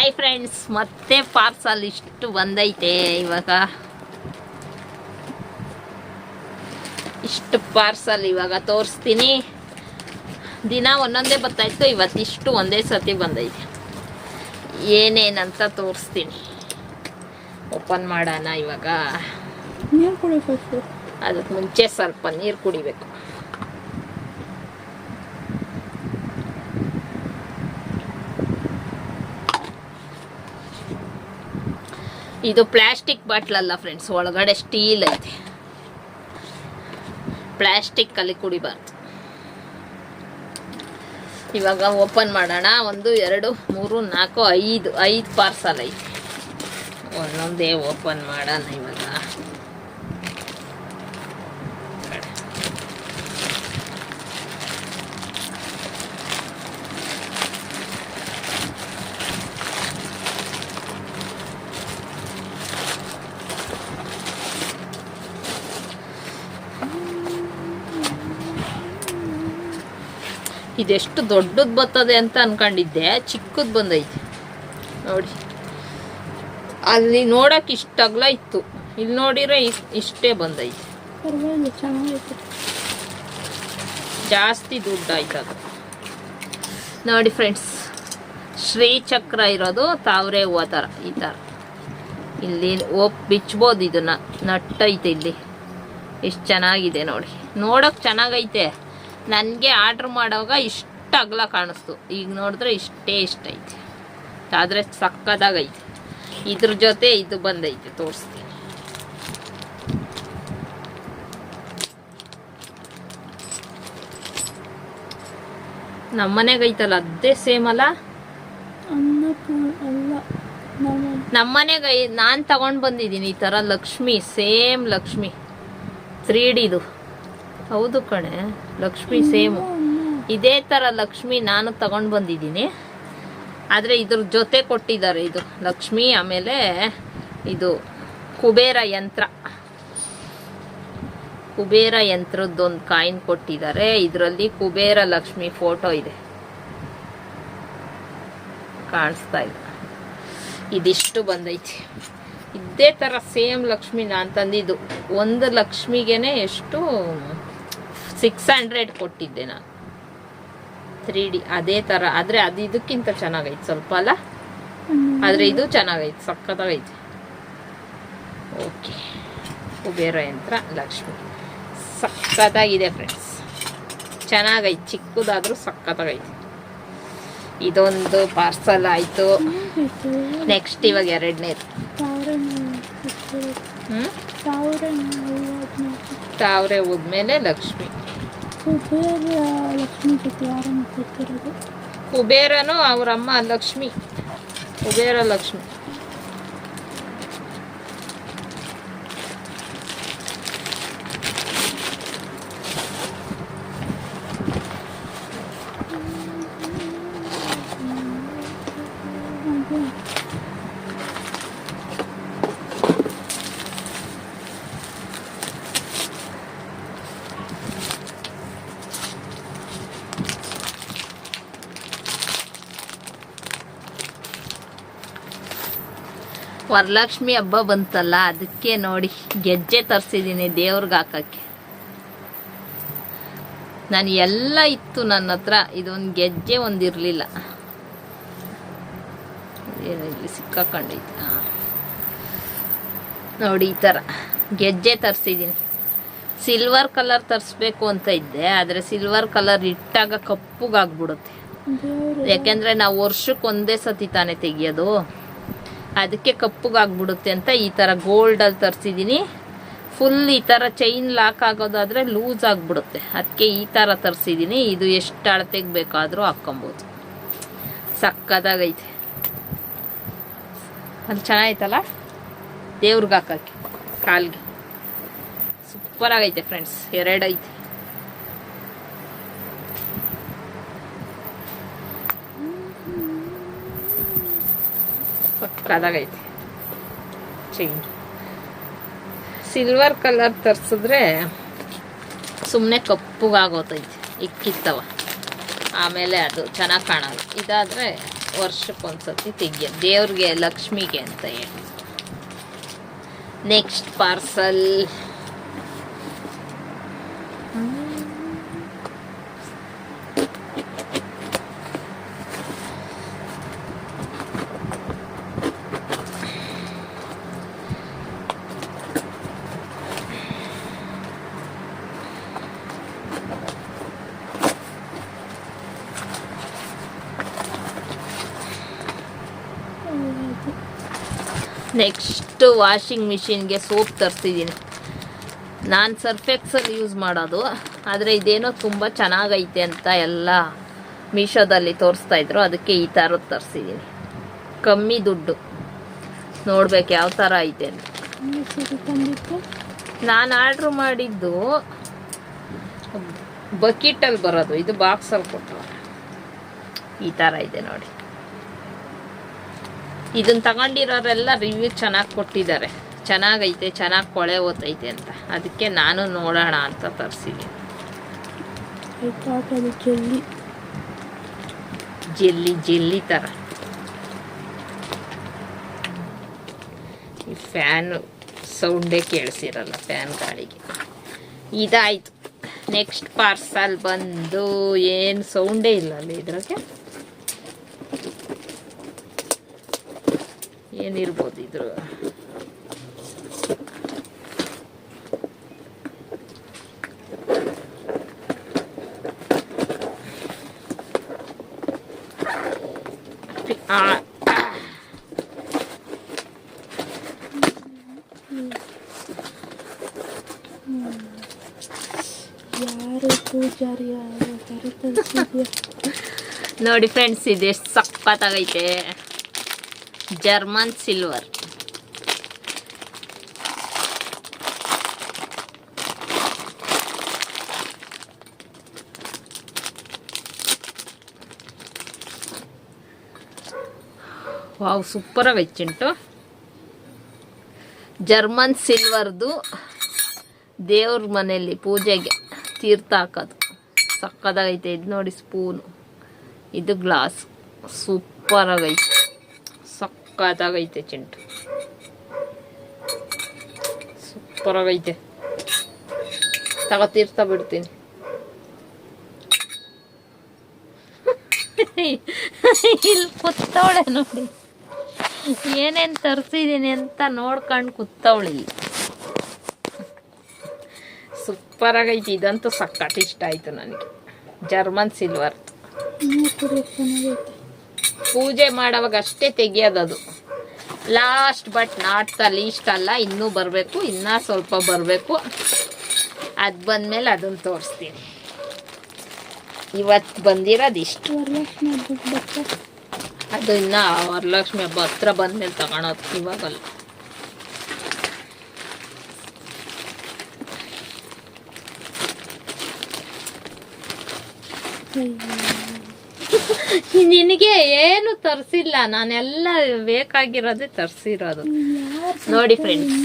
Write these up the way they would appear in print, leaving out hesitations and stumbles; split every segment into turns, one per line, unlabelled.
Hi friends, ಮತ್ತೆ parcel ಇಷ್ಟು ಬಂದೈತೆ. ಇಷ್ಟು ಪಾರ್ಸಲ್ ಇವಾಗ ತೋರಿಸ್ತೀನಿ. ದಿನ ಒಂದೊಂದೇ ಬರ್ತಾಯಿತ್ತು, ಇವತ್ತಿಷ್ಟು ಒಂದೇ ಸತಿ ಬಂದೈತೆ. ಏನೇನಂತ ತೋರಿಸ್ತೀನಿ. ಓಪನ್ ಮಾಡೋಣ ಇವಾಗ.
ನೀರು ಕುಡಿಬೇಕು.
ಅದಕ್ಕೆ ಮುಂಚೆ ಸ್ವಲ್ಪ ನೀರು ಕುಡಿಬೇಕು. ಇದು ಪ್ಲಾಸ್ಟಿಕ್ ಬಾಟ್ಲ್ ಅಲ್ಲ ಫ್ರೆಂಡ್ಸ್, ಒಳಗಡೆ ಸ್ಟೀಲ್ ಐತೆ. ಪ್ಲಾಸ್ಟಿಕ್ ಅಲ್ಲಿ ಕುಡಿಬಾರ್ದು. ಇವಾಗ ಓಪನ್ ಮಾಡೋಣ. 1 2 3 4 5 ಪಾರ್ಸಲ್ ಐತೆ. ಒಂದೊಂದೇ ಓಪನ್ ಮಾಡೋಣ ಇವಾಗ. ಇದೆಷ್ಟು ದೊಡ್ಡದು ಬರ್ತದೆ ಅಂತ ಅನ್ಕೊಂಡಿದ್ದೆ, ಚಿಕ್ಕದು ಬಂದೈತೆ ನೋಡಿ. ಅಲ್ಲಿ ನೋಡಕ್ಕೆ ಇಷ್ಟ ಅಗಲ ಇತ್ತು, ಇಲ್ಲಿ ನೋಡಿದ್ರೆ ಇಷ್ಟೇ ಬಂದೈತೆ. ಜಾಸ್ತಿ ದುಡ್ಡು ಆಯ್ತದ ನೋಡಿ ಫ್ರೆಂಡ್ಸ್. ಶ್ರೀಚಕ್ರ ಇರೋದು ತಾವರೆ ಹೂವು ಥರ, ಈ ಥರ ಇಲ್ಲಿ ಬಿಚ್ಬೋದು. ಇದನ್ನ ನಟ್ಟೈತೆ ಇಲ್ಲಿ. ಎಷ್ಟು ಚೆನ್ನಾಗಿದೆ ನೋಡಿ, ನೋಡೋಕೆ ಚೆನ್ನಾಗೈತೆ. ನನಗೆ ಆರ್ಡ್ರ್ ಮಾಡೋವಾಗ ಇಷ್ಟು ಅಗಲ ಕಾಣಿಸ್ತು, ಈಗ ನೋಡಿದ್ರೆ ಇಷ್ಟೇ ಇಷ್ಟ ಐತೆ. ಆದರೆ ಸಕ್ಕದಾಗೈತೆ. ಇದ್ರ ಜೊತೆ ಇದು ಬಂದೈತೆ, ತೋರಿಸ್ತೀನಿ. ನಮ್ಮನೆಗೈತಲ್ಲ ಅದೇ ಸೇಮ್ ಅಲ್ಲ. ನಮ್ಮನೆಗೆ ನಾನು ತಗೊಂಡು ಬಂದಿದ್ದೀನಿ ಈ ಥರ ಲಕ್ಷ್ಮಿ, ಸೇಮ್ ಲಕ್ಷ್ಮಿ 3Dದು. ಹೌದು ಕಣೆ, ಲಕ್ಷ್ಮಿ ಸೇಮು. ಇದೇ ಥರ ಲಕ್ಷ್ಮಿ ನಾನು ತಗೊಂಡು ಬಂದಿದ್ದೀನಿ. ಆದರೆ ಇದ್ರ ಜೊತೆ ಕೊಟ್ಟಿದ್ದಾರೆ ಇದು ಲಕ್ಷ್ಮಿ. ಆಮೇಲೆ ಇದು ಕುಬೇರ ಯಂತ್ರ, ಕುಬೇರ ಯಂತ್ರದ್ದೊಂದು ಕಾಯಿನ್ ಕೊಟ್ಟಿದ್ದಾರೆ. ಇದರಲ್ಲಿ ಕುಬೇರ ಲಕ್ಷ್ಮಿ ಫೋಟೋ ಇದೆ, ಕಾಣಿಸ್ತಾ ಇದೆ. ಇದಿಷ್ಟು ಬಂದೈತಿ. ಇದೇ ಥರ ಸೇಮ್ ಲಕ್ಷ್ಮಿ ನಾನು ತಂದಿದ್ದು. ಒಂದು ಲಕ್ಷ್ಮಿಗೇನೆ ಎಷ್ಟು 600 ಕೊಟ್ಟಿದ್ದೆ ನಾನು. 3D ಅದೇ ಥರ, ಆದರೆ ಅದು ಇದಕ್ಕಿಂತ ಚೆನ್ನಾಗೈತೆ ಸ್ವಲ್ಪ ಅಲ್ಲ. ಆದರೆ ಇದು ಚೆನ್ನಾಗೈತೆ, ಸಕ್ಕತ್ತಾಗೈತೆ. ಓಕೆ, ಕುಬೇರ ಯಂತ್ರ ಲಕ್ಷ್ಮಿ ಸಕ್ಕತ್ತಾಗಿದೆ ಫ್ರೆಂಡ್ಸ್. ಚೆನ್ನಾಗೈತೆ, ಚಿಕ್ಕದಾದರೂ ಸಕ್ಕತ್ತಾಗೈತೆ. ಇದೊಂದು ಪಾರ್ಸಲ್ ಆಯಿತು. ನೆಕ್ಸ್ಟ್ ಇವಾಗ 2ನೇದು. ತಾವರೆ ಹೋದ್ಮೇಲೆ ಲಕ್ಷ್ಮಿ. ಕುಬೇರನು ಅವರಮ್ಮ ಲಕ್ಷ್ಮಿ, ಕುಬೇರ ಲಕ್ಷ್ಮಿ. ವರಲಕ್ಷ್ಮಿ ಹಬ್ಬ ಬಂತಲ್ಲ, ಅದಕ್ಕೆ ನೋಡಿ ಗೆಜ್ಜೆ ತರಿಸಿದ್ದೀನಿ ದೇವ್ರಿಗೆ ಹಾಕಕ್ಕೆ. ನಾನು ಎಲ್ಲ ಇತ್ತು ನನ್ನ ಹತ್ರ, ಇದೊಂದು ಗೆಜ್ಜೆ ಒಂದಿರಲಿಲ್ಲ. ಇಲ್ಲಿ ಸಿಕ್ಕಾಕೊಂಡೈತೆ ನೋಡಿ. ಈ ಥರ ಗೆಜ್ಜೆ ತರಿಸಿದ್ದೀನಿ. ಸಿಲ್ವರ್ ಕಲರ್ ತರಿಸ್ಬೇಕು ಅಂತ ಇದ್ದೆ, ಆದರೆ ಸಿಲ್ವರ್ ಕಲರ್ ಇಟ್ಟಾಗ ಕಪ್ಪುಗಾಗ್ಬಿಡುತ್ತೆ. ಯಾಕೆಂದರೆ ನಾವು ವರ್ಷಕ್ಕೆ ಒಂದೇ ಸತಿ ತಾನೇ ತೆಗಿಯೋದು, ಅದಕ್ಕೆ ಕಪ್ಪುಗಾಗ್ಬಿಡುತ್ತೆ ಅಂತ ಈ ಥರ ಗೋಲ್ಡಲ್ಲಿ ತರಿಸಿದ್ದೀನಿ. ಫುಲ್ ಈ ಥರ ಚೈನ್ ಲಾಕ್ ಆಗೋದಾದರೆ ಲೂಸ್ ಆಗಿಬಿಡುತ್ತೆ, ಅದಕ್ಕೆ ಈ ಥರ ತರಿಸಿದ್ದೀನಿ. ಇದು ಎಷ್ಟು ಅಳತೆಗೆ ಬೇಕಾದರೂ ಹಾಕ್ಕೊಬೋದು. ಸಕ್ಕದಾಗೈತೆ. ಅದು ಚೆನ್ನಾಗೈತಲ್ಲ ದೇವ್ರಿಗೆ ಹಾಕೋಕ್ಕೆ, ಕಾಲಿಗೆ ಸೂಪರಾಗೈತೆ ಫ್ರೆಂಡ್ಸ್. 2 ಐತೆ. ಸಕ್ಕದಾಗೈತೆ ಚೈನ್. ಸಿಲ್ವರ್ ಕಲರ್ ತರಿಸಿದ್ರೆ ಸುಮ್ಮನೆ ಕಪ್ಪುಗಾಗೋತೈತೆ, ಇಕ್ಕಿತ್ತವ. ಆಮೇಲೆ ಅದು ಚೆನ್ನಾಗಿ ಕಾಣಲ್ಲ. ಇದಾದರೆ ವರ್ಷಕ್ಕೊಂದ್ಸತಿ ತೆಗಿಯೋದು ದೇವ್ರಿಗೆ ಲಕ್ಷ್ಮಿಗೆ ಅಂತ ಹೇಳಿ. ನೆಕ್ಸ್ಟ್ ಪಾರ್ಸಲ್ ನೆಕ್ಸ್ಟ್ ವಾಷಿಂಗ್ ಮಿಷಿನ್ಗೆ ಸೋಪ್ ತರಿಸಿದ್ದೀನಿ. ನಾನು ಸರ್ಫ್ ಎಕ್ಸೆಲ್ ಯೂಸ್ ಮಾಡೋದು, ಆದರೆ ಇದೇನೋ ತುಂಬ ಚೆನ್ನಾಗೈತೆ ಅಂತ ಎಲ್ಲ ಮೀಶೋದಲ್ಲಿ ತೋರಿಸ್ತಾ ಇದ್ರು, ಅದಕ್ಕೆ ಈ ಥರದ್ದು ತರಿಸಿದ್ದೀನಿ. ಕಮ್ಮಿ ದುಡ್ಡು, ನೋಡ್ಬೇಕು ಯಾವ ಥರ ಐತೆ ಅಂತ. ನಾನು ಆರ್ಡ್ರ್ ಮಾಡಿದ್ದು ಬಕೆಟಲ್ಲಿ ಬರೋದು, ಇದು ಬಾಕ್ಸಲ್ಲಿ ಕೊಟ್ಟರು. ಈ ಥರ ಇದೆ ನೋಡಿ. ಇದನ್ನ ತಗೊಂಡಿರೋರೆಲ್ಲ ರಿವ್ಯೂ ಚೆನ್ನಾಗಿ ಕೊಟ್ಟಿದ್ದಾರೆ, ಚೆನ್ನಾಗೈತೆ, ಚೆನ್ನಾಗಿ ಕೊಳೆ ಓತೈತೆ ಅಂತ. ಅದಕ್ಕೆ ನಾನು ನೋಡೋಣ ಅಂತ ತರಿಸಿದ್ದೀನಿ. ಜೆಲ್ಲಿ ಜೆಲ್ಲಿ ಥರ. ಈ ಫ್ಯಾನು ಸೌಂಡೇ ಕೇಳಿಸಿರಲ್ಲ, ಫ್ಯಾನ್ ಗಾಳಿಗೆ. ಇದಾಯಿತು. ನೆಕ್ಸ್ಟ್ ಪಾರ್ಸಲ್ ಬಂದು ಏನು ಸೌಂಡೇ ಇಲ್ಲ ಅಲ್ಲಿ ಇದ್ರಾಗೆ. ಏನಿರ್ಬೋದು ಇದ್ರ ನೋಡಿ ಫ್ರೆಂಡ್ಸ್, ಇದೆಷ್ಟು ಸಕ್ಕತ್ತಾಗೈತೆ. German silver. ವಾವ್, ಸೂಪರ್ ಆಗೈತೆ ಚಿಂಟು. ಜರ್ಮನ್ ಸಿಲ್ವರ್ದು ದೇವ್ರ ಮನೆಯಲ್ಲಿ ಪೂಜೆಗೆ ತೀರ್ಥ ಹಾಕೋದು. ಸಕ್ಕದಾಗೈತೆ. ಇದು ನೋಡಿ ಸ್ಪೂನು, ಇದು ಗ್ಲಾಸ್. ಸೂಪರ್ ಆಗೈತೆ, ಸಕ್ಕತ್ತಾಗೈತೆ ಚಿಂಟು, ಸೂಪರ್ ಆಗೈತೆ. ತೀರ್ಥ ಬಿಡ್ತೀನಿ. ಇಲ್ಲಿ ಕೂತವಳೆ ನೋಡಿ, ಏನೇನು ತರಿಸಿದ್ದೀನಿ ಅಂತ ನೋಡ್ಕೊಂಡು ಕೂತವಳಿ. ಸೂಪರ್ ಆಗೈತಿ. ಇದಂತೂ ಸಕ್ಕತ್ ಇಷ್ಟ ಆಯ್ತು ನನಗೆ. German silver. ಪೂಜೆ ಮಾಡೋವಾಗ ಅಷ್ಟೇ ತೆಗಿಯೋದದು. Last but not the least ಅಲ್ಲ, ಇನ್ನೂ ಬರಬೇಕು, ಇನ್ನೂ ಸ್ವಲ್ಪ ಬರಬೇಕು. ಅದು ಬಂದಮೇಲೆ ಅದನ್ನು ತೋರಿಸ್ತೀನಿ. ಇವತ್ತು ಬಂದಿರೋದು ಇಷ್ಟು. ಅದು ಇನ್ನು ವರಲಕ್ಷ್ಮಿ ಹಬ್ಬ ಹತ್ರ ಬಂದಮೇಲೆ ತಗೊಳೋದು, ಇವಾಗಲ್ಲ. ನಿನಗೆ ಏನು ತರಿಸಿಲ್ಲ, ನಾನೆಲ್ಲ ಬೇಕಾಗಿರೋದೇ ತರಿಸಿರೋದು. ನೋಡಿ ಫ್ರೆಂಡ್ಸ್,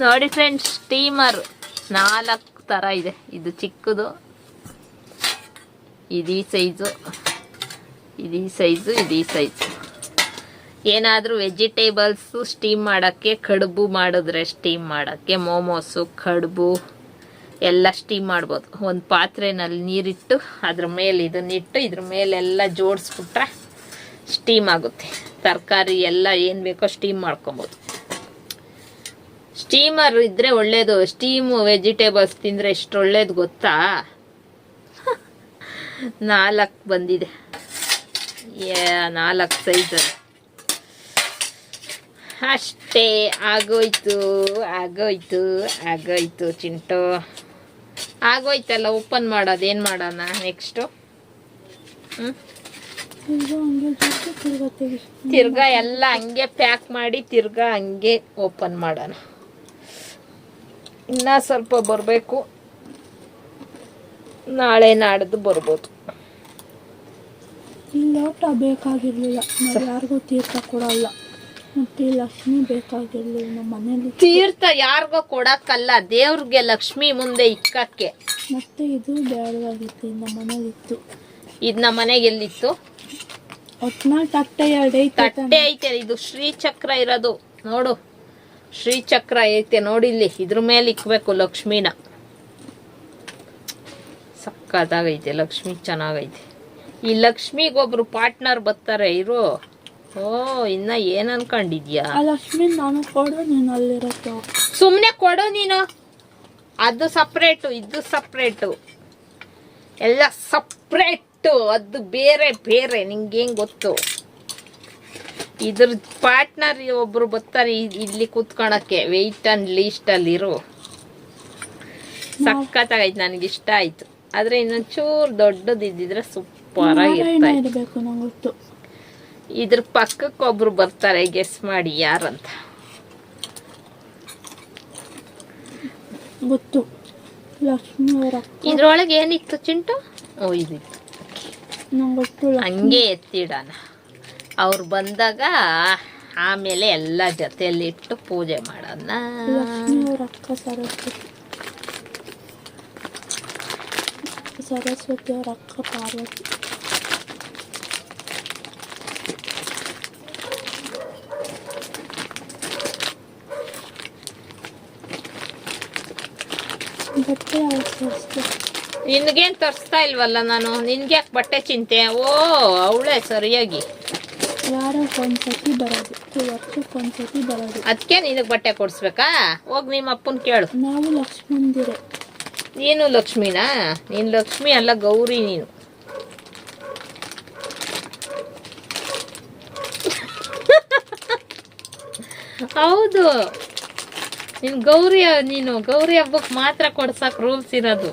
ನೋಡಿ ಫ್ರೆಂಡ್ಸ್, ಸ್ಟೀಮರ್ 4 ಥರ ಇದೆ. ಇದು ಚಿಕ್ಕದು, ಇದು ಈ ಸೈಜು, ಇದು ಈ ಸೈಜು, ಇದು ಈ ಸೈಜು. ಏನಾದರೂ ವೆಜಿಟೇಬಲ್ಸು ಸ್ಟೀಮ್ ಮಾಡೋಕ್ಕೆ, ಕಡುಬು ಮಾಡಿದ್ರೆ ಸ್ಟೀಮ್ ಮಾಡೋಕ್ಕೆ, ಮೋಮೋಸು, ಕಡುಬು ಎಲ್ಲ ಸ್ಟೀಮ್ ಮಾಡ್ಬೋದು. ಒಂದು ಪಾತ್ರೆನಲ್ಲಿ ನೀರಿಟ್ಟು ಅದ್ರ ಮೇಲೆ ಇದನ್ನಿಟ್ಟು ಇದ್ರ ಮೇಲೆಲ್ಲ ಜೋಡಿಸ್ಬಿಟ್ರೆ ಸ್ಟೀಮ್ ಆಗುತ್ತೆ. ತರಕಾರಿ ಎಲ್ಲ ಏನು ಬೇಕೋ ಸ್ಟೀಮ್ ಮಾಡ್ಕೊಬೋದು. ಸ್ಟೀಮರ್ ಇದ್ದರೆ ಒಳ್ಳೇದು. ಸ್ಟೀಮು ವೆಜಿಟೇಬಲ್ಸ್ ತಿಂದರೆ ಎಷ್ಟು ಒಳ್ಳೇದು ಗೊತ್ತಾ. 4 ಬಂದಿದೆ, 4 ಸೈಜಲ್ಲಿ. ಅಷ್ಟೇ, ಆಗೋಯ್ತು ಆಗೋಯ್ತು ಆಗೋಯ್ತು ಚಿಂಟು, ಆಗೋಯ್ತಲ್ಲ. ಓಪನ್ ಮಾಡೋದು, ಏನು ಮಾಡೋಣ ನೆಕ್ಸ್ಟು? ತಿರ್ಗಾ ಎಲ್ಲ ಹಂಗೆ ಪ್ಯಾಕ್ ಮಾಡಿ ತಿರ್ಗಾ ಹಂಗೆ ಓಪನ್ ಮಾಡೋಣ. ಇನ್ನೂ ಸ್ವಲ್ಪ ಬರಬೇಕು, ನಾಳೆ ನಾಡ್ದು ಬರ್ಬೋದು.
ಈ ಲೋಟ ಬೇಕಾಗಿರ್ಲಿಲ್ಲ, ನಾವು ಯಾರಿಗೂ ತೀರ್ಥ ಕೊಡಲ್ಲ. ಮತ್ತೆ ಈ ಲಕ್ಷ್ಮಿ ಬೇಕಾಗಿರ್ಲಿಲ್ಲ, ನಮ್ಮ ಮನೇಲಿ.
ತೀರ್ಥ ಯಾರಿಗೋ ಕೊಡಕ್ಕಲ್ಲ, ದೇವ್ರಿಗೆ ಲಕ್ಷ್ಮಿ ಮುಂದೆ ಇಕ್ಕಕ್ಕೆ.
ಮತ್ತೆ ಇದು ಬೇಡವಾಗಿತ್ತು, ನಮ್ಮ ಮನೇಲಿತ್ತು.
ಇದು ನಮ್ಮ ಮನೆಗೆ ಎಲ್ಲಿತ್ತು?
ಒಟ್ನಲ್ಲಿ ತಟ್ಟೆ 2 ಐತೆ.
ತಟ್ಟೆ ಐತೆ, ಇದು ಶ್ರೀಚಕ್ರ ಇರೋದು ನೋಡು. ಶ್ರೀಚಕ್ರ ಐತೆ ನೋಡಿಲ್ಲಿ, ಇದ್ರ ಮೇಲೆ ಇಕ್ಬೇಕು ಲಕ್ಷ್ಮಿನ. ಸಕ್ಕತ್ತಾಗೈತೆ ಲಕ್ಷ್ಮಿ, ಚೆನ್ನಾಗೈತೆ. ಈ ಲಕ್ಷ್ಮಿಗೊಬ್ರು ಪಾರ್ಟ್ನರ್ ಬರ್ತಾರೆ ಇರು. ಓ, ಇನ್ನ ಏನ್ ಅನ್ಕೊಂಡಿದ್ಯಾ?
ಆ ಲಕ್ಷ್ಮಿ ನಾನು ಕೊಡು, ನೀನು ಅಲ್ಲಿರತ್ತೆ.
ಸುಮ್ನೆ ಕೊಡು ನೀನು. ಅದು ಸಪ್ರೇಟು, ಇದು ಸಪ್ರೇಟು, ಎಲ್ಲ ಸಪ್ರೇಟು. ಅದು ಬೇರೆ ಬೇರೆ, ನಿಂಗೇನ್ ಗೊತ್ತು? ಇದ್ರ ಪಾರ್ಟ್ನರ್ ಒಬ್ರು ಬರ್ತಾರೆ ಇಲ್ಲಿ ಕೂತ್ಕೊಳಕ್ಕೆ. ವೆಯ್ಟ್ ಅಂಡ್ ಲೀಸ್ಟ್ ಅಲ್ಲಿರು. ಸಕ್ಕತ್ತಾಗೈತೆ, ನನಗೆ ಇಷ್ಟ ಆಯ್ತು. ಆದ್ರೆ ಇನ್ನೊಂಚೂರು ದೊಡ್ಡದಿದ್ದಿದ್ರೆ ಸೂಪರ್ ಆಗಿರ್ಬೇಕು. ಇದ್ರ ಪಕ್ಕಕ್ಕೆ ಒಬ್ರು ಬರ್ತಾರೆ, ಗೆಸ್ ಮಾಡಿ ಯಾರಂತ.
ಗೊತ್ತು, ಲಕ್ಷ್ಮಿ ಅವರ.
ಇದ್ರೊಳಗೆ ಏನಿತ್ತು ಚಿಂಟು? ಓ, ಇದಿತ್ತು.
ಗೊತ್ತು.
ಹಂಗೆ ಎತ್ತಿಡೋಣ, ಅವ್ರು ಬಂದಾಗ ಆಮೇಲೆ ಎಲ್ಲ ಜೊತೆಯಲ್ಲಿ ಇಟ್ಟು ಪೂಜೆ ಮಾಡೋಣ.
ಲಕ್ಷ್ಮಿ ಅವ್ರ ಅಕ್ಕ ಸರಸ್ವತಿ, ಸರಸ್ವತಿ ಅವ್ರ ಅಕ್ಕ ಪಾರ್ವತಿ. ಬಟ್ಟೆ
ನಿನ್ಗೇನ್ ತರಿಸ್ತಾ ಇಲ್ವಲ್ಲ ನಾನು? ನಿನ್ಗೆ ಯಾಕೆ ಬಟ್ಟೆ ಚಿಂತೆ? ಓ, ಅವಳೆ ಸರಿಯಾಗಿ
ವಾರಕ್ಕೊಂದ್ಸತಿ ಬರೋದು, ವರ್ಷಕ್ಕೊಂದ್ಸತಿ ಬರೋದು.
ಅದಕ್ಕೆ ನಿನಗೆ ಬಟ್ಟೆ ಕೊಡಿಸ್ಬೇಕಾ? ಹೋಗಿ ನಿಮ್ಮ ಅಪ್ಪನ ಕೇಳು.
ನಾವು ಲಕ್ಷ್ಮಂದಿರೆ.
ನೀನು ಲಕ್ಷ್ಮಿನಾ? ನೀನು ಲಕ್ಷ್ಮಿ ಅಲ್ಲ, ಗೌರಿ ನೀನು. ಹೌದು, ನೀನು ಗೌರಿ. ನೀನು ಗೌರಿ ಹಬ್ಬಕ್ಕೆ ಮಾತ್ರ ಕೊಡ್ಸಕ್ ರೂಲ್ಸ್ ಇರೋದು.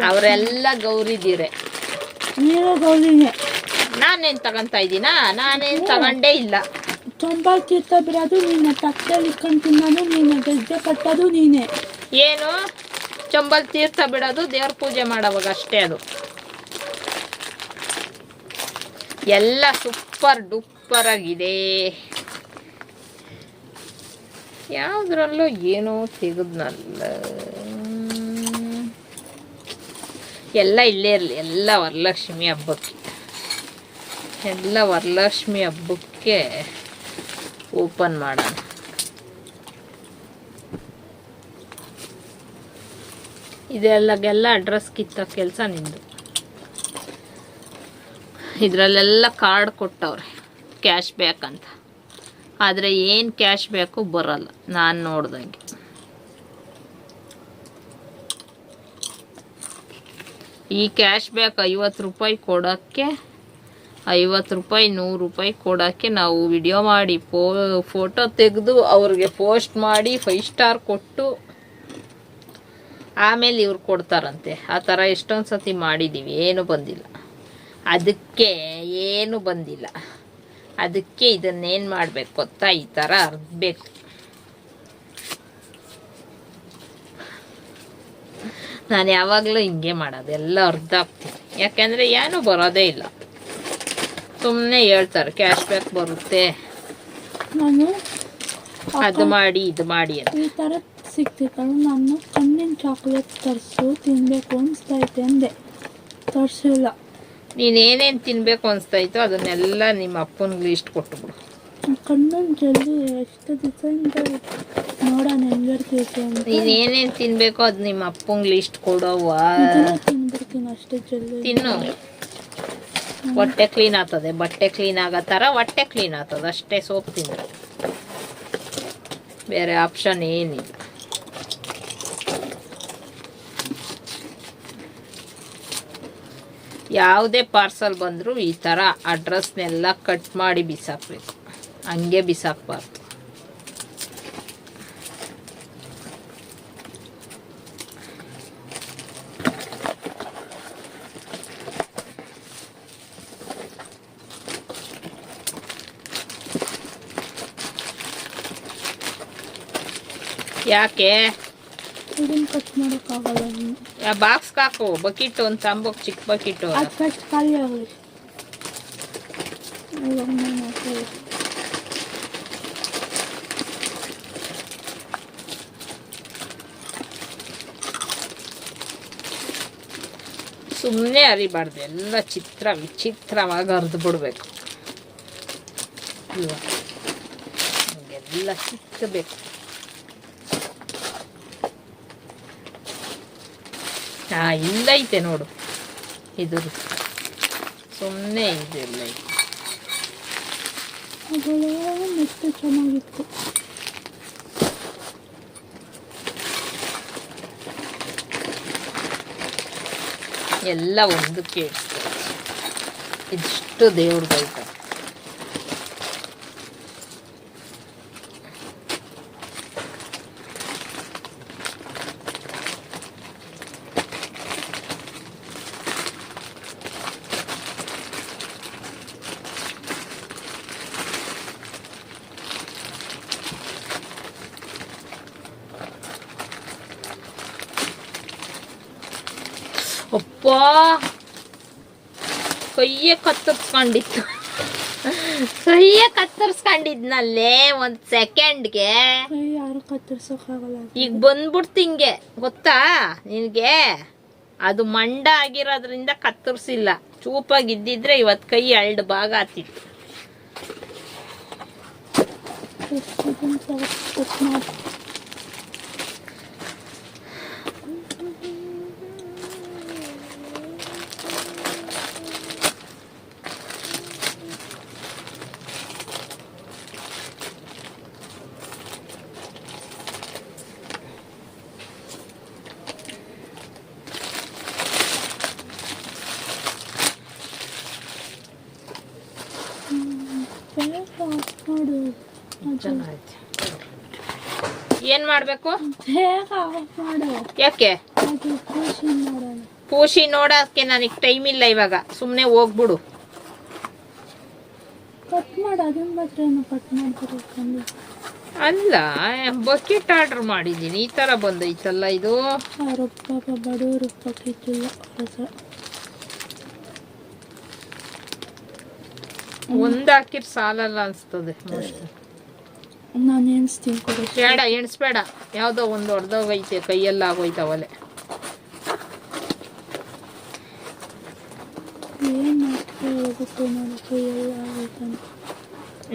ಅವರೆಲ್ಲ ಗೌರಿದಿರೆ.
ನೀನು ಗೌರಿನೇ.
ನಾನೇನ್ ತಗೊಂತಾ ಇದ್ದೀನಾ? ನಾನೇನ್ ತಗೊಂಡೇ ಇಲ್ಲ.
ಚಂಬಲ್ ತೀರ್ಥ ಬಿಡೋದು ನೀನೆ, ತಟ್ಟೆಲಿ ಇಟ್ಕೊಂಡು ತಿನ್ನೋದು ನೀನೆ, ಗೆಜ್ಜೆ ಕಟ್ಟೋದು ನೀನೆ.
ಏನು ಚಂಬಲ್ ತೀರ್ಥ ಬಿಡೋದು? ದೇವ್ರ ಪೂಜೆ ಮಾಡೋವಾಗ ಅಷ್ಟೇ. ಅದು ಎಲ್ಲ ಸೂಪರ್ ಡೂಪರ್ ಆಗಿದೆ. ಯಾವುದ್ರಲ್ಲೂ ಏನೋ ತೆಗೆದ್ನಲ್ಲ. ಎಲ್ಲ ಇಲ್ಲೇ ಇರಲಿ, ಎಲ್ಲ ವರಲಕ್ಷ್ಮಿ ಹಬ್ಬಕ್ಕೆ. ಎಲ್ಲ ವರಲಕ್ಷ್ಮಿ ಹಬ್ಬಕ್ಕೆ ಓಪನ್ ಮಾಡೋಣ. ಇದೆಲ್ಲಗೆಲ್ಲ ಅಡ್ರೆಸ್ ಕಿತ್ತ ಕೆಲಸ ನಿಂದು. ಇದರಲ್ಲೆಲ್ಲ ಕಾರ್ಡ್ ಕೊಟ್ಟವ್ರೆ ಕ್ಯಾಶ್ ಬ್ಯಾಕ್ ಅಂತ. ಆದರೆ ಏನು ಕ್ಯಾಶ್ ಬ್ಯಾಕು ಬರಲ್ಲ ನಾನು ನೋಡ್ದಂಗೆ. ಈ ಕ್ಯಾಶ್ ಬ್ಯಾಕ್ 50 ರೂಪಾಯಿ ಕೊಡೋಕ್ಕೆ, 50 ರೂಪಾಯಿ 100 ರೂಪಾಯಿ ಕೊಡೋಕ್ಕೆ ನಾವು ವಿಡಿಯೋ ಮಾಡಿ ಫೋಟೋ ತೆಗೆದು ಅವ್ರಿಗೆ ಪೋಸ್ಟ್ ಮಾಡಿ 5 ಸ್ಟಾರ್ ಕೊಟ್ಟು ಆಮೇಲೆ ಇವ್ರು ಕೊಡ್ತಾರಂತೆ. ಆ ಥರ ಎಷ್ಟೊಂದು ಸತಿ ಮಾಡಿದ್ದೀವಿ, ಏನೂ ಬಂದಿಲ್ಲ. ಅದಕ್ಕೆ ಏನು ಬಂದಿಲ್ಲ. ಅದಕ್ಕೆ ಇದನ್ನೇನು ಮಾಡಬೇಕು ಗೊತ್ತಾ? ಈ ಥರ ಅರ್ಧಬೇಕು. ನಾನು ಯಾವಾಗಲೂ ಹಿಂಗೆ ಮಾಡೋದು, ಎಲ್ಲ ಅರ್ಧ ಹಾಕ್ತೀನಿ. ಯಾಕೆಂದರೆ ಏನೂ ಬರೋದೇ ಇಲ್ಲ. ಸುಮ್ಮನೆ ಹೇಳ್ತಾರೆ ಕ್ಯಾಶ್ ಬ್ಯಾಕ್ ಬರುತ್ತೆ,
ನಾನು
ಅದು ಮಾಡಿ ಇದು ಮಾಡಿ ಅಂತ.
ಈ ಥರ ಸಿಕ್ತಿತ್ತಲ್ಲ, ನಾನು ಕಣ್ಣಿನ ಚಾಕ್ಲೇಟ್ ತರಿಸು, ತಿನ್ನಬೇಕು ಅನಿಸ್ತೈತೆ ಅಂದೆ, ತರಿಸಿಲ್ಲ.
ನೀನೇನೇನು ತಿನ್ನಬೇಕು ಅನಿಸ್ತಾಯಿತ್ತೋ ಅದನ್ನೆಲ್ಲ ನಿಮ್ಮ ಅಪ್ಪನಿಗೆ ಲಿಸ್ಟ್ ಕೊಟ್ಟುಬಿಡು.
ಕಣ್ಣಿನ ಜಲ್ದಿ ಎಷ್ಟು ದಿವಸದಿಂದ ನೋಡೋಣ ಹೆಂಗಿರ್ತೈತೆ ಅಂತ.
ನೀನೇನೇನು ತಿನ್ನಬೇಕೋ ಅದು ನಿಮ್ಮ ಅಪ್ಪಂಗೆ ಲಿಸ್ಟ್ ಕೊಡೋವ.
ತಿನ್ಬಿಡ್ತೀನಿ ಅಷ್ಟೇ ಜಲ್ದಿ.
ತಿನ್ನು, ಹೊಟ್ಟೆ ಕ್ಲೀನ್ ಆಗ್ತದೆ. ಬಟ್ಟೆ ಕ್ಲೀನ್ ಆಗೋ ಥರ ಹೊಟ್ಟೆ ಕ್ಲೀನ್ ಆಗ್ತದೆ ಅಷ್ಟೇ. ಸೋಪ್ ತಿಂದರೆ ಬೇರೆ ಆಪ್ಷನ್ ಏನಿಲ್ಲ. ಯಾವುದೇ ಪಾರ್ಸಲ್ ಬಂದರೂ ಈ ಥರ ಅಡ್ರೆಸ್ನೆಲ್ಲ ಕಟ್ ಮಾಡಿ ಬಿಸಾಕಬೇಕು, ಹಂಗೆ ಬಿಸಾಕಬಾರ್ದು. ಯಾಕೆ
ಇದನ್ನ ಕಟ್ ಮಾಡೋಕ್ಕಾಗಲ್ಲ ಇನ್ನು.
ಬಾಕ್ಸ್ ಹಾಕು, ಬಕೆಟ್ ಒಂದು ತಂಬೋಕ್, ಚಿಕ್ಕ ಬಕೆಟು.
ಅದು ಫಸ್ಟ್ ಖಾಲಿ ಆಗಲಿ. ಇವಾಗ ನಾನು ಹಾಕ್ತೀನಿ.
ಸುಮ್ಮನೆ ಅರಿಬಾರ್ದು, ಎಲ್ಲ ವಿಚಿತ್ರವಾಗಿ ಅರ್ದು ಬಿಡ್ಬೇಕು ಇಲ್ವಾ, ಎಲ್ಲ ಸಿಕ್ಕಬೇಕು. ಇಲ್ಲೈತೆ ನೋಡು, ಇದು ಸುಮ್ಮನೆ ಇದೆಲ್ಲ ಐತೆ.
ಅದರೊಳಗೆ ಮೆತ್ತ ಚೆನ್ನಾಗಿತ್ತು.
ಎಲ್ಲ ಒಂದಕ್ಕೆ ಇದಿಷ್ಟು ದೇವ್ರದೈತೆ. ಅಪ್ಪ ಕೈಯೇ ಕತ್ತರಿಸ್ಕೊಂಡಿದ್ನಲ್ಲೇ ಒಂದು ಸೆಕೆಂಡ್ಗೆ.
ಯಾರು ಕತ್ತರಿಸೋಕ್ಕಾಗಲ್ಲ.
ಈಗ ಬಂದ್ಬಿಡ್ತು ಹಿಂಗೆ, ಗೊತ್ತಾ ನಿನಗೆ? ಅದು ಮಂಡ ಆಗಿರೋದ್ರಿಂದ ಕತ್ತರಿಸಿಲ್ಲ. ಚೂಪಾಗಿದ್ದಿದ್ರೆ ಇವತ್ತು ಕೈ 2 ಭಾಗ ಆಗ್ತಿತ್ತು. ಚೆನ್ನಾಗೈತೆ. ಏನ್ ಮಾಡ್ಬೇಕು? ಯಾಕೆ ಪೂಷಿ ನೋಡಕ್ಕೆ ನನಗೆ ಟೈಮ್ ಇಲ್ಲ ಇವಾಗ, ಸುಮ್ಮನೆ ಹೋಗ್ಬಿಡು.
ಕಟ್ ಮಾಡಿ ಅದನ್ನ ಬಿಟ್ರೆ ಕಟ್ ಮಾಡ್ತಾರೆ.
ಅಲ್ಲ, ಬಕೆಟ್ ಆರ್ಡರ್ ಮಾಡಿದ್ದೀನಿ, ಈ ತರ ಬಂದೈತಲ್ಲ ಇದು.
ಬಡವರು ಬಕೆಟ್ ಇಲ್ಲ.
ಒಂದ್ ಹಾಕಿರ್ ಸಾಲಲ್ಲ ಅನ್ಸ್ತದೆ.
ನಾನು ಎಣಿಸ್ತೀನಿ ಕೊಡು.
ಬೇಡ, ಎಣಿಸ್ಬೇಡ. ಯಾವ್ದೋ ಒಂದು ಹೊಡೆದೋಗೈತೆ, ಕೈಯೆಲ್ಲ ಆಗೋಯ್ತವಲೆ.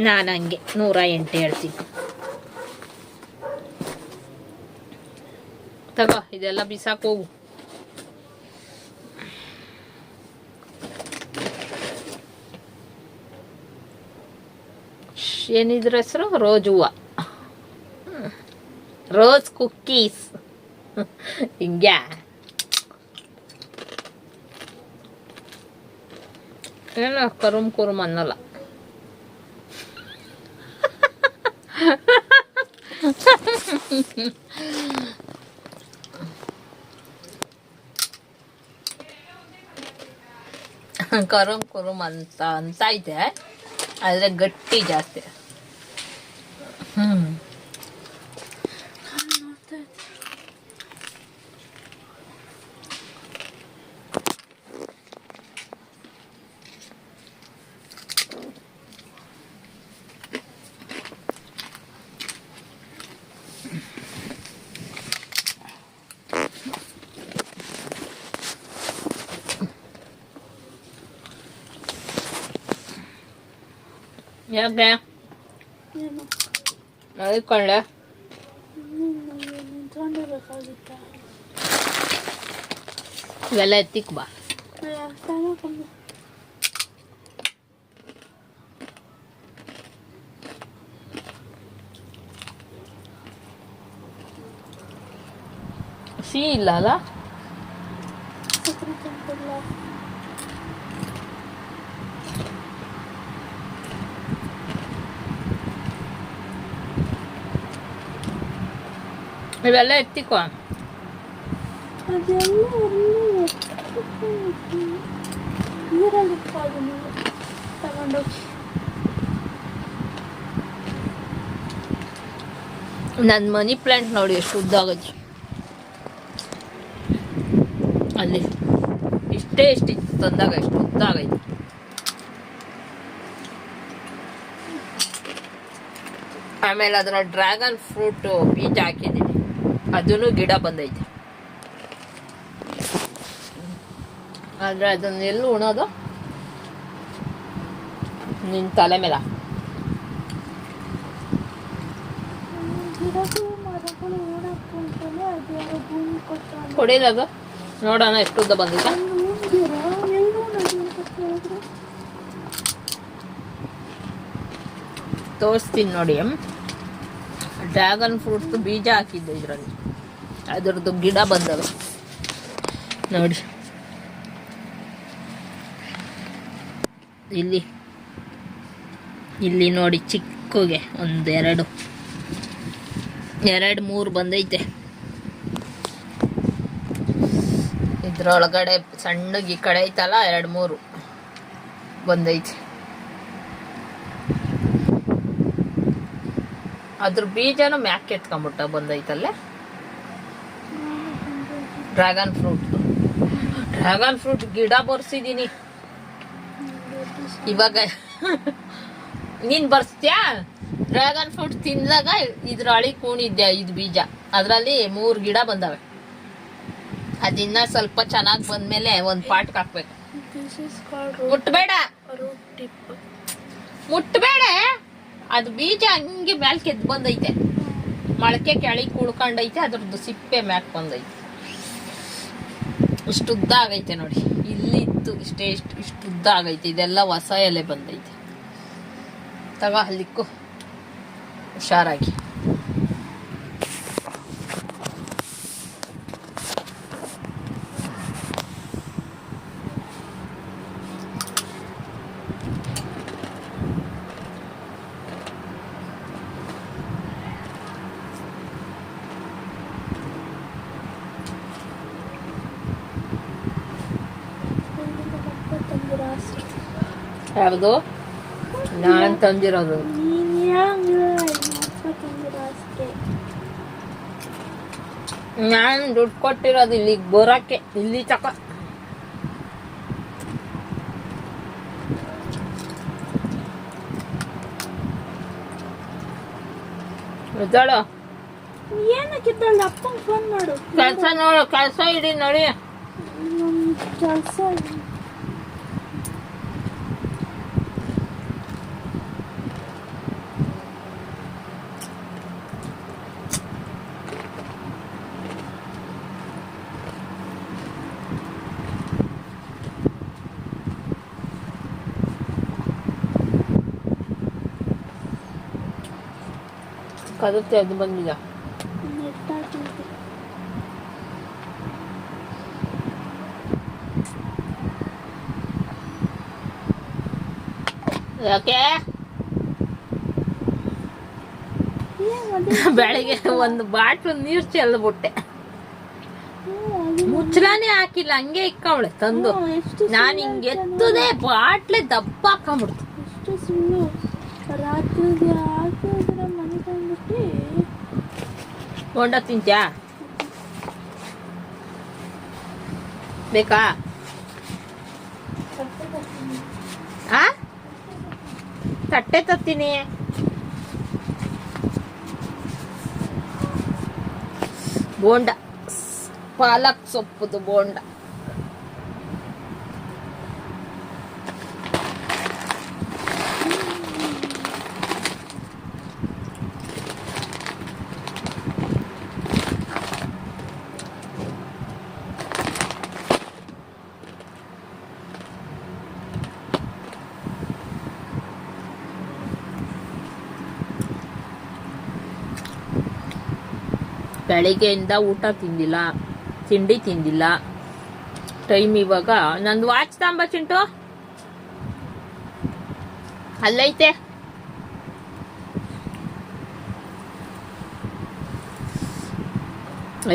ನಾನು ಹಂಗೆ 108 ಹೇಳ್ತೀನಿ. ತಗೋ, ಇದೆಲ್ಲ ಬಿಸಾಕ್ ಹೋಗು. ಏನಿದ್ರ ಹೆಸರು? ರೋಜ್ ಹೂವ, ರೋಸ್ ಕುಕ್ಕೀಸ್. ಹಿಂಗ್ಯಾ ಏನೋ ಕುರುಮ್ ಅನ್ನಲ್ಲ. ಕುರುಮ್ ಅಂತ ಐತೆ, ಆದ್ರೆ ಗಟ್ಟಿ ಜಾಸ್ತಿ. ಯಾಕೆ ಮಲ್ಕೊಳ್ಳೆ? ಇವೆಲ್ಲ ಎತ್ತಿಕ್ ಬಾ. ಸಿಹಿ ಇಲ್ಲ ಅಲ್ಲ? ಇವೆಲ್ಲ ಎತ್ತಿಕೋ. ನನ್ನ ಮನಿ ಪ್ಲಾಂಟ್ ನೋಡಿ ಎಷ್ಟು ಉದ್ದಾಗೈತಿ. ಅಲ್ಲಿ ಇಷ್ಟೇ ಇಷ್ಟಿತ್ತು ತಂದಾಗ, ಎಷ್ಟು ಉದ್ದಾಗೈತೆ. ಆಮೇಲೆ ಅದರ ಡ್ರ್ಯಾಗನ್ ಫ್ರೂಟ್ ಬೀಜ ಹಾಕಿದ್ದೀನಿ, ಅದನ್ನು ಗಿಡ ಬಂದೈತೆ. ಆದ್ರೆ ಅದನ್ನೆಲ್ಲೂ ಉಣೋದು ನಿನ್ನ ತಲೆ ಮೇಲೆ. ಕೊಡಿಲ್ಲ ಅದು, ನೋಡೋಣ ಎಷ್ಟು ಉದ್ದ ಬಂದಿದೆ. ತೋರಿಸ್ತೀನಿ ನೋಡಿ. ಡ್ರ್ಯಾಗನ್ ಫ್ರೂಟ್ ಬೀಜ ಹಾಕಿದ್ದು ಇದರಲ್ಲಿ, ಅದರದ್ದು ಗಿಡ ಬಂದವೆ ನೋಡಿ. ಇಲ್ಲಿ ಇಲ್ಲಿ ನೋಡಿ, ಚಿಕ್ಕಗೆ ಒಂದೆರಡು 2-3 ಬಂದೈತೆ. ಇದ್ರೊಳಗಡೆ ಸಣ್ಣಗೆ ಈ ಕಡೆ ಐತಲ್ಲ, 2-3 ಬಂದೈತೆ. ಅದ್ರ ಬೀಜನೂ ಮ್ಯಾಕ್ ಎತ್ಕೊಂಬಿಟ್ಟ ಬಂದೈತಲ್ಲೇ. ಡ್ರ್ಯಾಗನ್ ಫ್ರೂಟ್ ಗಿಡ ಬರ್ಸಿದೀನಿ ಇವಾಗ. ನೀನ್ ಬರ್ಸ್ತ್ಯಾ? ಡ್ರ್ಯಾಗನ್ ಫ್ರೂಟ್ ತಿಂದಾಗ ಇದ್ರ ಅಳಿ ಕೂಣಿದ್ದೆ, ಇದು ಬೀಜ, ಅದರಲ್ಲಿ 3 ಗಿಡ ಬಂದವೆ. ಅದಿನ್ನ ಸ್ವಲ್ಪ ಚೆನ್ನಾಗಿ ಬಂದ್ಮೇಲೆ ಒಂದ್ ಪಾಟ್ಗೆ ಹಾಕ್ಬೇಕು. ಮುಟ್ಬೇಡ, ಅದು ಬೀಜ ಹಂಗೆ ಮ್ಯಾಲ್ಕೆ ಎದ್ದು ಬಂದೈತೆ, ಮೊಳಕೆ ಕೆಳಗೆ ಕುಳ್ಕೊಂಡೈತೆ, ಅದ್ರದ್ದು ಸಿಪ್ಪೆ ಮ್ಯಾಕ್ ಬಂದೈತೆ. ಇಷ್ಟು ಉದ್ದ ಆಗೈತೆ ನೋಡಿ, ಇಲ್ಲಿತ್ತು ಇಷ್ಟು ಉದ್ದ ಆಗೈತೆ. ಇದೆಲ್ಲ ಹೊಸ ಎಲೆ ಬಂದೈತೆ. ತಗೋ ಅಲ್ಲಿಕ್ಕು ಹುಷಾರಾಗಿ. ಯಾವುದು? ನಾನ್ ತಂದಿರೋದು. ನಾನು ದುಡ್ಡು ಕೊಟ್ಟಿರೋದು ಇಲ್ಲಿಗೆ ಬರೋಕ್ಕೆ, ಇಲ್ಲಿ ತಕ.
ಏನಕ್ಕಿದ್ದಲ್ಲ, ಅಪ್ಪಂಗೆ ಫೋನ್ ಮಾಡು.
ಕೆಲಸ ಇಡಿ ನೋಡಿ.
ಕೆಲಸ
ಕದತ್ತೆ, ಅದು ಬಂದಿಲ್ಲ. ಯಾಕೆ ಬೆಳಿಗ್ಗೆ ಒಂದು ಬಾಟ್ಲು ನೀರು ಚೆಲ್ಬಿಟ್ಟೆ, ಮುಚ್ಚಲಾನೇ ಹಾಕಿಲ್ಲ, ಹಂಗೆ ಇಕ್ಕವಳೆ ತಂದು. ನಾನು ಹಿಂಗೆ ಎತ್ತದೆ ಬಾಟ್ಲೆ ದಪ್ಪ ಹಾಕೊಂಡ್ಬಿಡ್ತು. ಬೋಂಡ ತಿಂತ್ಯಾ? ಬೇಕಾ? ತಟ್ಟೆ ತತ್ತೀನಿ. ಬೋಂಡ, ಪಾಲಕ್ ಸೊಪ್ಪುದು ಬೋಂಡ. ಬೆಳಿಗ್ಗೆಯಿಂದ ಊಟ ತಿಂದಿಲ್ಲ, ತಿಂಡಿ ತಿಂದಿಲ್ಲ. ಟೈಮ್ ಇವಾಗ ನಂದು ವಾಚ್ ತಾಂಬ ಚಿಂಟು, ಅಲ್ಲೈತೆ.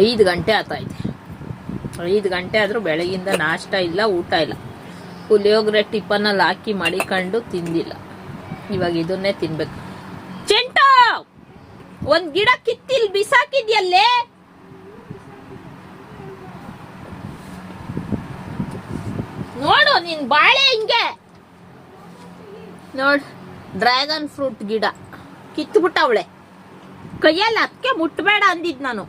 ಐದು ಗಂಟೆ ಆತೈತೆ. 5 ಗಂಟೆ ಆದ್ರೂ ಬೆಳಗಿಂದ ನಾಷ್ಟ ಇಲ್ಲ, ಊಟ ಇಲ್ಲ. ಪುಳಿಯೋಗರೆ ಟಿಫನಲ್ಲಿ ಹಾಕಿ ಮಡಿಕೊಂಡು ತಿಂದಿಲ್ಲ. ಇವಾಗ ಇದನ್ನೇ ತಿನ್ಬೇಕು. ಚಿಂಟು, ಒಂದ್ ಗಿಡ ಕಿತ್ತಿಲ್ ಬಿಸಾಕಿದ್ಯಲ್ಲೇ. ನೋಡು ನಿನ್ ಬಾಳೆ ಹಿಂಗೆ ನೋಡ್, ಡ್ರ್ಯಾಗನ್ ಫ್ರೂಟ್ ಗಿಡ ಕಿತ್ಬಿಟ್ಟವಳೆ ಕೈಯಲ್ಲಿ. ಅದಕ್ಕೆ ಮುಟ್ಬೇಡ ಅಂದಿದ್ ನಾನು.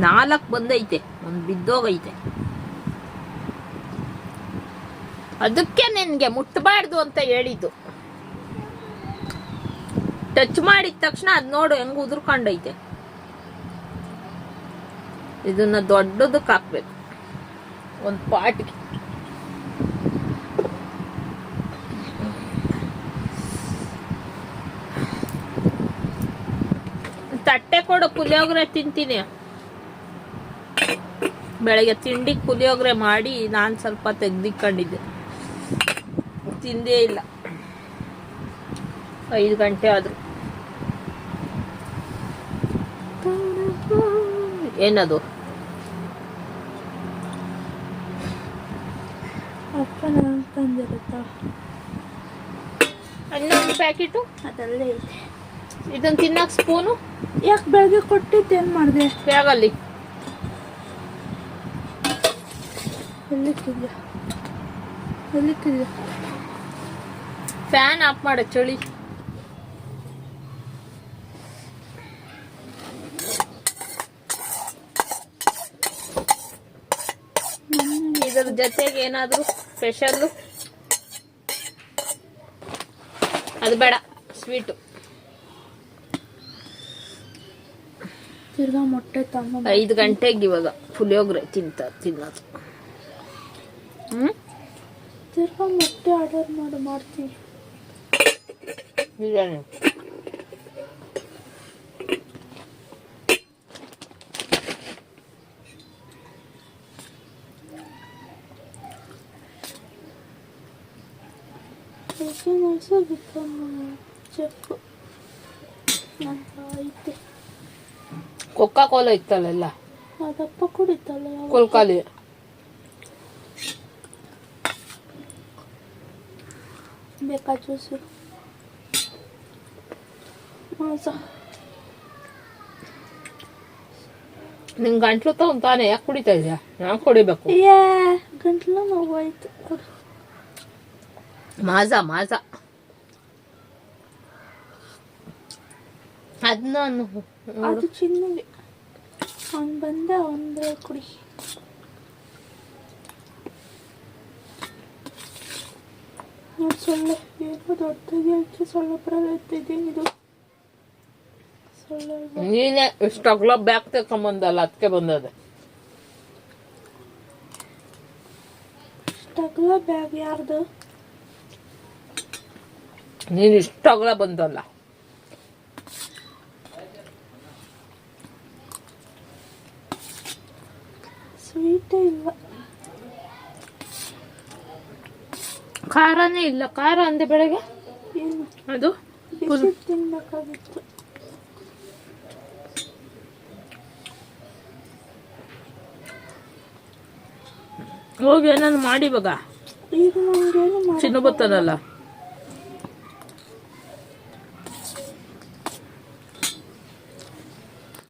ನಾಲ್ಕು ಬಂದೈತೆ, ಒಂದು ಬಿದ್ದೋಗೈತೆ. ಅದಕ್ಕೆ ನಿನ್ಗೆ ಮುಟ್ಟಬಾರ್ದು ಅಂತ ಹೇಳಿದ್ದು. ಟಚ್ ಮಾಡಿದ ತಕ್ಷಣ ಅದ್ ನೋಡು ಹೆಂಗ್ ಉದುರ್ಕೊಂಡೈತೆ. ಇದನ್ನ ದೊಡ್ಡದಕ್ಕೆ ಹಾಕ್ಬೇಕು ಒಂದು ಪಾಟ್ಗೆ. ತಟ್ಟೆ ಕೊಡು, ಪುಳಿಯೋಗರೆ ತಿಂತೀನಿ. ಬೆಳಗ್ಗೆ ತಿಂಡಿಗೆ ಪುಳಿಯೋಗರೆ ಮಾಡಿ ನಾನು ಸ್ವಲ್ಪ ತೆಗ್ದಿಕೊಂಡಿದ್ದೆ, ತಿಂದೇ ಇಲ್ಲ. 5 ಗಂಟೆ ಆದ್ರು. ಏನದು?
ಅಪ್ಪನ ತಂದಿರುತ್ತಾ
ಇನ್ನೊಂದು ಪ್ಯಾಕೆಟು
ಅದಲ್ಲೇ ಇದೆ.
ಇದನ್ನ ತಿನ್ನಕ್ ಸ್ಪೂನು
ಯಾಕೆ ಬೆಳಗ್ಗೆ ಕೊಟ್ಟಿದ್ದೇನು ಮಾಡಿದೆ?
ಬ್ಯಾಗಲ್ಲಿ.
ಎಲ್ಲಿಕ್ಕಿದ್ಯಾ?
ಫ್ಯಾನ್ ಆಫ್ ಮಾಡ, ಚಳಿ. ಇದರ ಜೊತೆಗೆ ಏನಾದ್ರು ಸ್ಪೆಷಲ್? ಅದು ಬೇಡ, ಸ್ವೀಟು.
ತಿರ್ಗಾ ಮೊಟ್ಟೆ ತಮ್ಮ
5 ಗಂಟೆಗೆ ಇವಾಗ ಪುಳಿಯೋಗರೆ ತಿನ್ನೋದು.
ತಿರ್ಗಾ ಮೊಟ್ಟೆ ಆರ್ಡರ್ ಮಾಡ್ತೀನಿ.
ಬಿರಿಯಾನಿ
ಚೆಕ್ ಐತೆ.
ಕೊಕ್ಕಾ ಕೋಲಾ ಇತ್ತಲ್ಲ,
ಅದಪ್ಪ ಕುಡಿತಲ್ಲ
ಕೊಲ್ಕಾಲಿ.
ಬೇಕಾ ಜ್ಯೂಸು?
ನಿಂಗೆ ಗಂಟ್ಲು ತಾನೆ ಯಾಕೆ ಕುಡಿತಾ ಇದೆಯಾ? ನಾನು ಕುಡಿಬೇಕು.
ಗಂಟ್ಲು ನೋವಾಯ್ತು.
ಮಾಜಾ ಅದನ್ನ
ಅದು ಚಿನ್ನಗೆ ಅವ್ನು ಬಂದ ಒಂದೇ ಕುಡಿ. ನೋಡಿ ಸೊಳ್ಳೆ ಏನೋ ದೊಡ್ಡದಾಗಿ ಹಾಕಿ ಸೊಳ್ಳೆ ಬರಲ್ಲ ಎತ್ತಿದ್ದೇನಿದು. ಸೊಳ್ಳೆ
ನೀನೆ ಇಷ್ಟು ಅಗಲ ಬ್ಯಾಗ್ ತಗೊಂಬಂದಲ್ಲ, ಅದಕ್ಕೆ ಬಂದದೆ.
ಇಷ್ಟು ಅಗಲ ಬ್ಯಾಗ್ ಯಾರ್ದು?
ನೀನು ಇಷ್ಟು ಅಗಲ ಬಂದಲ್ಲ.
ಸ್ವೀಟೇ ಇಲ್ಲ,
ಖಾರನೇ ಇಲ್ಲ. ಖಾರ ಅಂದೆ ಬೆಳಗ್ಗೆ
ಏನು
ಅದು
ಬಿಸಿ ತಿನ್ಬೇಕಾಗಿತ್ತು.
ಹೋಗಿ ಏನಾದ್ರು ಮಾಡಿ ಇವಾಗ.
ಈಗ ನಮಗೇನು
ಚಿನ್ನು ಬತ್ತನಲ್ಲ.